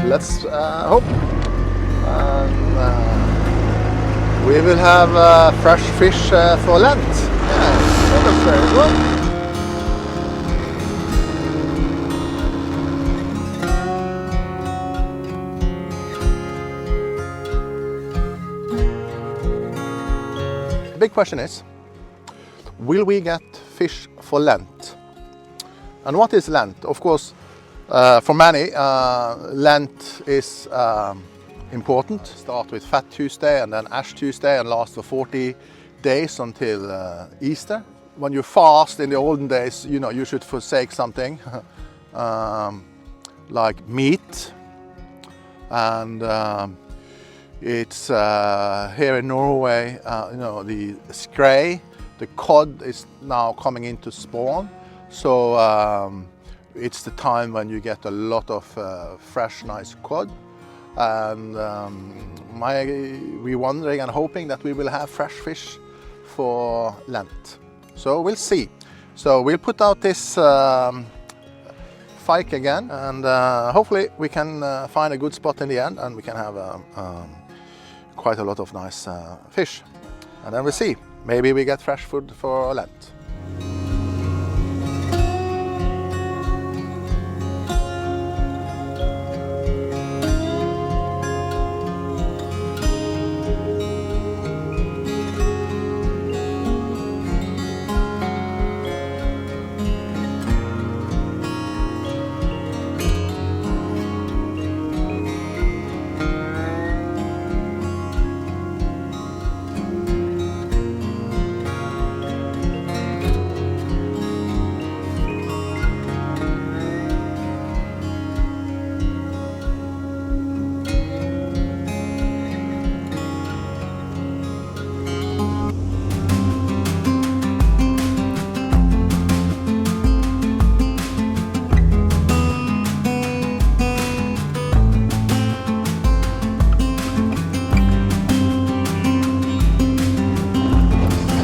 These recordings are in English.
let's hope. And we will have fresh fish for Lent. Yeah, that looks very good. The big question is, will we get fish for Lent? And what is Lent? Of course, for many, Lent is important. Start with Fat Tuesday and then Ash Tuesday and last for 40 days until Easter. When you fast in the olden days, you know, you should forsake something like meat. And it's here in Norway, you know, the skrei, the cod is now coming into spawn. So it's the time when you get a lot of fresh, nice cod. And we're wondering and hoping that we will have fresh fish for Lent. So we'll see. So we'll put out this fyke again, and hopefully we can find a good spot in the end, and we can have quite a lot of nice fish. And then we'll see. Maybe we get fresh food for Lent.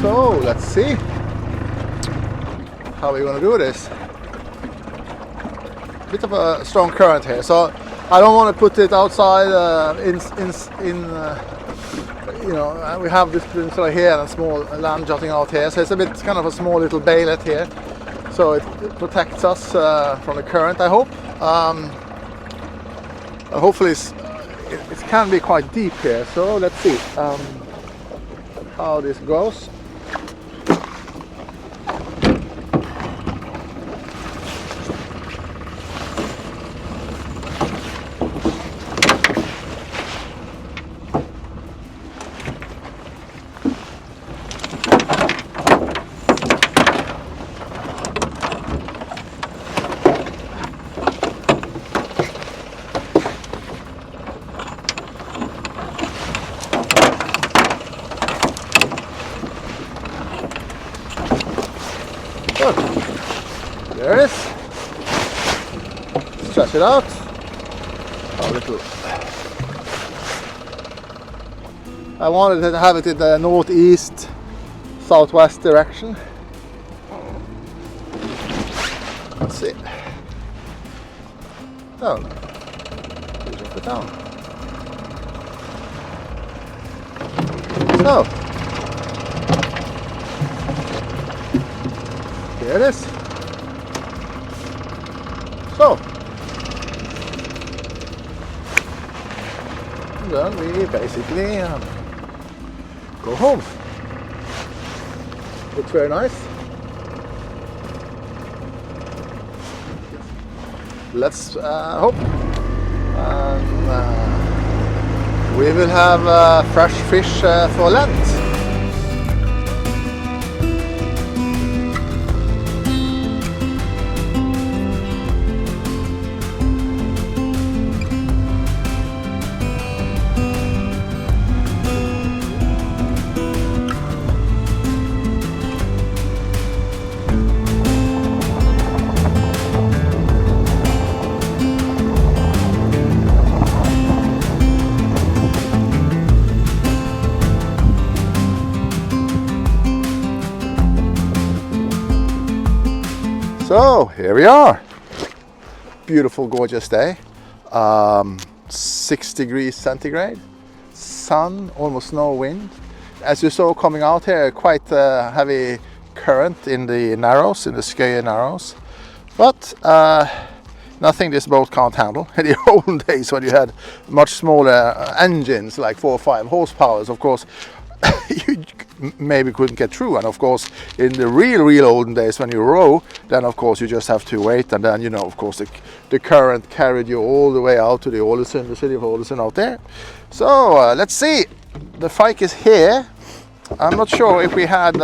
So let's see how we're going to do this. Bit of a strong current here, so I don't want to put it outside you know, we have this peninsula here and a small land jutting out here, so it's a bit kind of a small little baylet here, so it protects us from the current, I hope. Hopefully it can be quite deep here, so let's see how this goes. Good. There it is. Stretch it out. A little. I wanted to have it in the northeast, southwest direction. Let's see. Down. Drop it down. So. There it is. So, then we basically go home. Looks very nice. Let's hope. And we will have fresh fish for Lent. So here we are. Beautiful, gorgeous day. 6 degrees centigrade, sun, almost no wind. As you saw coming out here, quite a heavy current in the narrows, in the Skøye narrows. But nothing this boat can't handle. In the old days when you had much smaller engines, like 4 or 5 horsepowers, of course, you maybe couldn't get through. And of course, in the real olden days when you row, then of course you just have to wait, and then, you know, of course the current carried you all the way out to the Ålesund, the city of Ålesund out there. So let's see. The fyke is here. I'm not sure if we had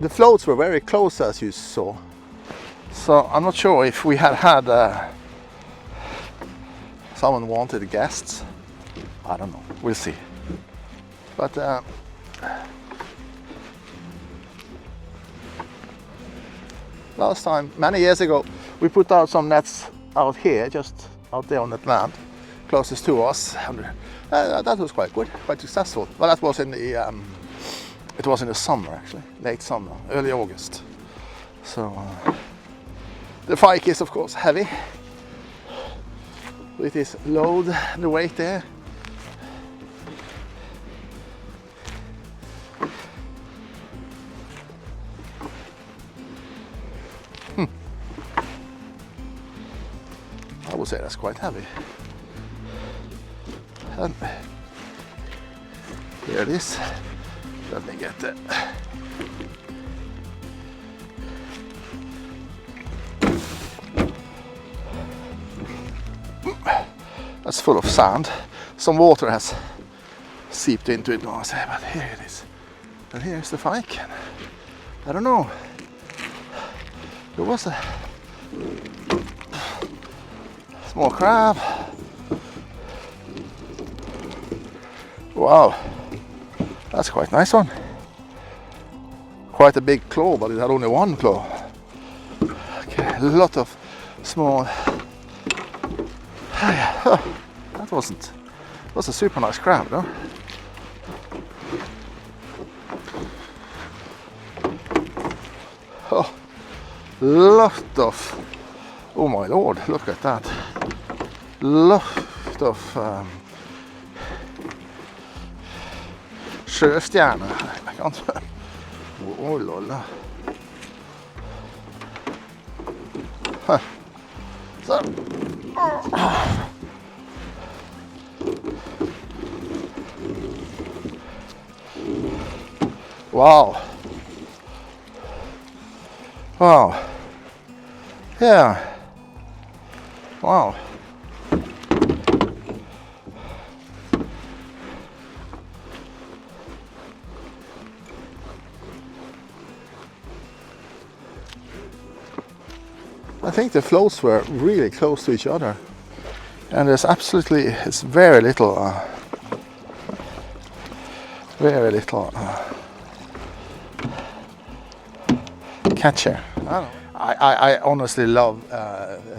the floats were very close, as you saw, so I'm not sure if we had some unwanted guests. I don't know, we'll see. But last time, many years ago, we put out some nets out here, just out there on that land closest to us, and that was quite good, quite successful. Well, that was in the it was in the summer, actually, late summer, early August. So the fyke is of course heavy with this load, the weight there. I would say that's quite heavy. And here it is. Let me get it. That's full of sand. Some water has seeped into it, I say, but here it is. And here's the fyke. I don't know. There was a small crab. Wow, that's quite a nice one. Quite a big claw, but it had only one claw. Okay, a lot of small. That was a super nice crab, though. Oh, lot of. Oh my lord, look at that. Lot of sjøstjerne. I can't. Oh lol. So. Wow. Wow. Yeah. Wow. I think the floats were really close to each other, and there's absolutely, it's very little catch here. I honestly love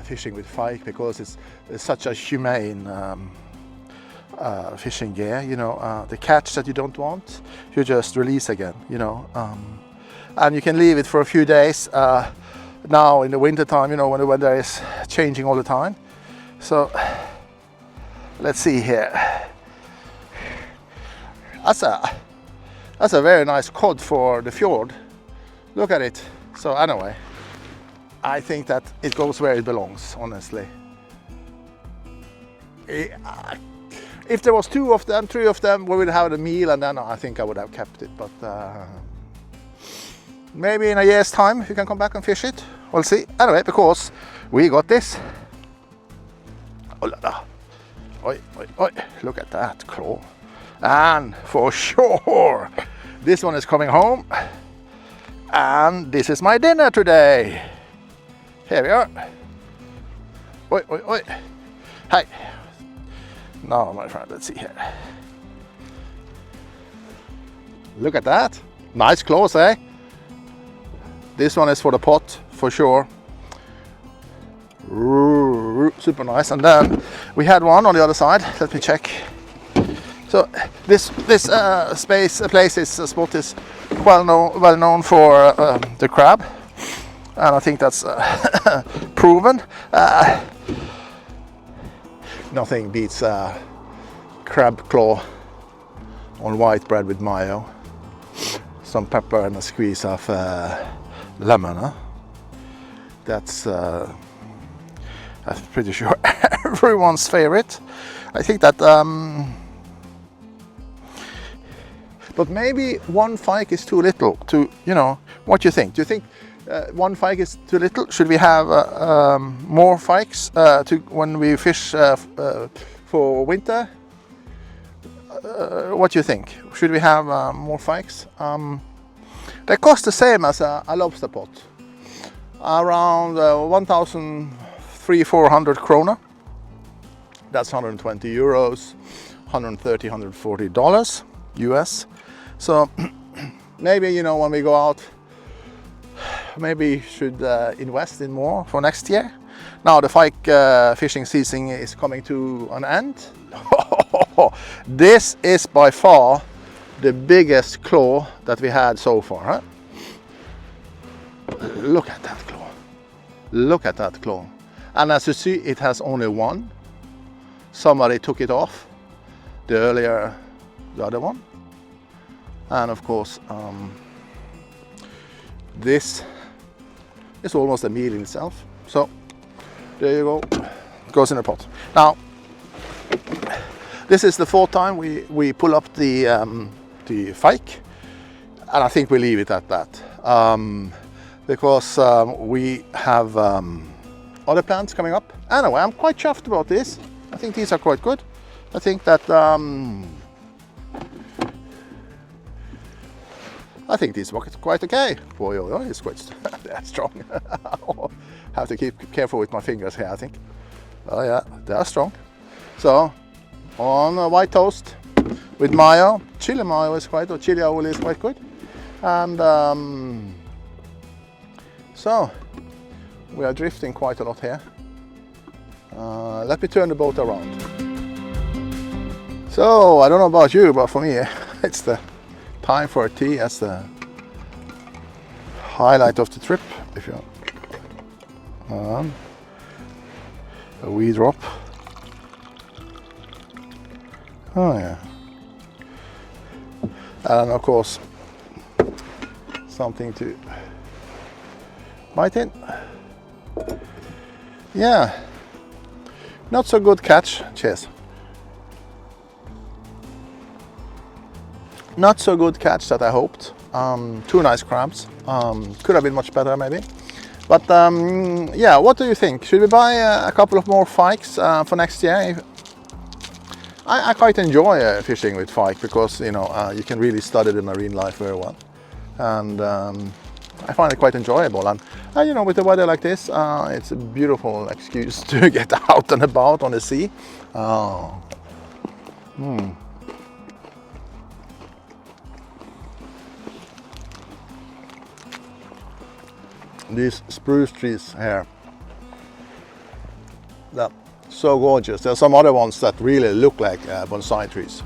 fishing with fyke because it's such a humane fishing gear. You know, the catch that you don't want, you just release again. You know, and you can leave it for a few days. Now in the winter time, you know, when the weather is changing all the time. So let's see here. That's a very nice cod for the fjord. Look at it. So anyway, I think that it goes where it belongs, honestly. If there was 2 of them, 3 of them, we would have a meal, and then I think I would have kept it. But maybe in a year's time you can come back and fish it. We'll see. Anyway, because we got this. Oh la la. Oi, oi, oi. Look at that claw. And for sure, this one is coming home. And this is my dinner today. Here we are. Oi, oi, oi. Hi. Now, my friend, let's see here. Look at that. Nice claws, eh? This one is for the pot, for sure. Super nice. And then we had one on the other side. Let me check. So this place, this spot is well known for the crab. and I think that's proven. Nothing beats crab claw on white bread with mayo, some pepper and a squeeze of lemon. Huh? That's I'm pretty sure everyone's favorite. I think that, but maybe one fyke is too little to, you know, what do you think? Do you think one fyke is too little? Should we have more fykes to when we fish for winter? What do you think? Should we have more fykes? They cost the same as a lobster pot, around 1,300-400 kroner. That's 120 euros, 130, 140 dollars US. So maybe, you know, when we go out, maybe should invest in more for next year. Now the fyke fishing season is coming to an end. This is by far the biggest claw that we had so far. Huh? Look at that claw. Look at that claw. And as you see, it has only one. Somebody took it off the other one. And of course, this is almost a meal in itself. So there you go, it goes in the pot. Now, this is the fourth time we pull up the fyke, and I think we leave it at that, because we have other plants coming up. Anyway, I'm quite chuffed about this. I think these are quite good. I think that I think these work quite okay. Boy, it's quite they're strong. Have to keep careful with my fingers here, I think. Oh yeah, they are strong. So on a white toast with mayo, chili mayo is quite, or chili oil is quite good. And so we are drifting quite a lot here. Let me turn the boat around. So I don't know about you, but for me it's the time for a tea. That's the highlight of the trip. If you a wee drop. Oh yeah. And of course something to bite in. Yeah. Not so good catch. Cheers. Not so good catch that I hoped. Two nice crabs. Could have been much better maybe. But yeah, what do you think? Should we buy a couple of more fykes for next year? I quite enjoy fishing with fyke because, you know, you can really study the marine life very well. And I find it quite enjoyable. And you know, with the weather like this, it's a beautiful excuse to get out and about on the sea. These spruce trees here, they're so gorgeous. There are some other ones that really look like bonsai trees.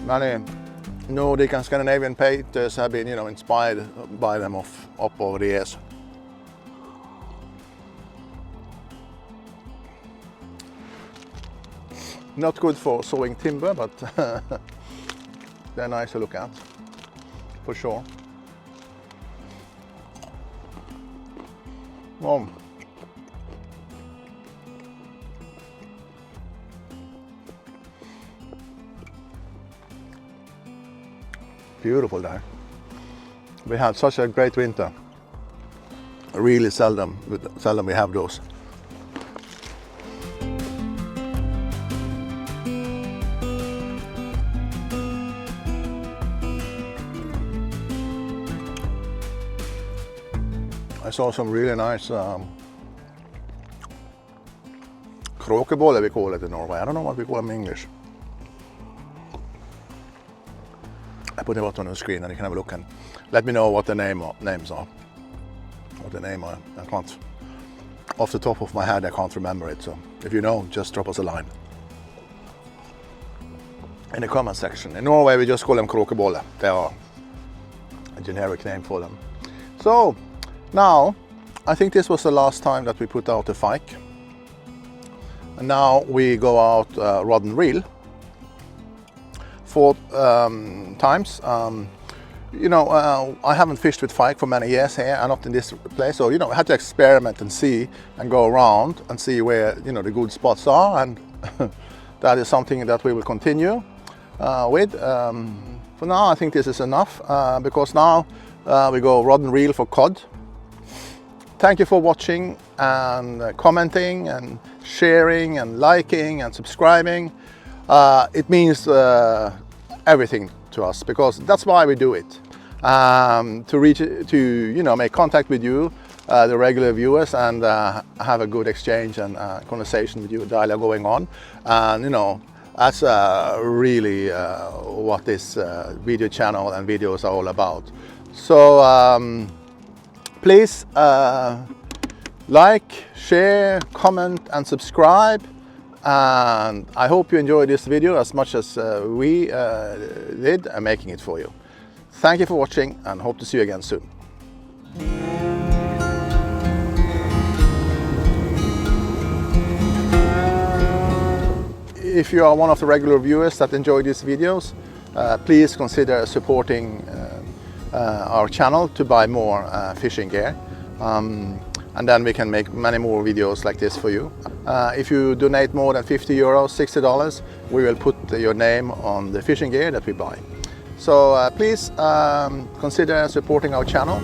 Many Nordic and Scandinavian painters have been, you know, inspired by them up over the years. Not good for sawing timber, but they're nice to look at, for sure. Oh. Beautiful day. We had such a great winter. Really seldom we have those. I saw some really nice kråkeboller, we call it in Norway. I don't know what we call them in English. I put it on the screen and you can have a look and let me know what the names are. What the name are. I can't, off the top of my head, I can't remember it. So if you know, just drop us a line. in the comment section. In Norway we just call them kråkebolle. They are a generic name for them. So now I think this was the last time that we put out a fyke. And now we go out rod and reel 4 times. You know, I haven't fished with fyke for many years here, and not in this place. So, you know, I had to experiment and see and go around and see where, you know, the good spots are. And that is something that we will continue with. For now, I think this is enough because now we go rod and reel for cod. Thank you for watching and commenting and sharing and liking and subscribing. It means everything to us, because that's why we do it, to you know, make contact with you, the regular viewers, and have a good exchange and conversation with you, dialogue going on. And you know, that's really what this video channel and videos are all about. So please like, share, comment and subscribe. And I hope you enjoyed this video as much as we did making it for you. Thank you for watching, and hope to see you again soon. If you are one of the regular viewers that enjoy these videos, please consider supporting our channel to buy more fishing gear. And then we can make many more videos like this for you. If you donate more than 50 euros, $60, we will put your name on the fishing gear that we buy. So please consider supporting our channel.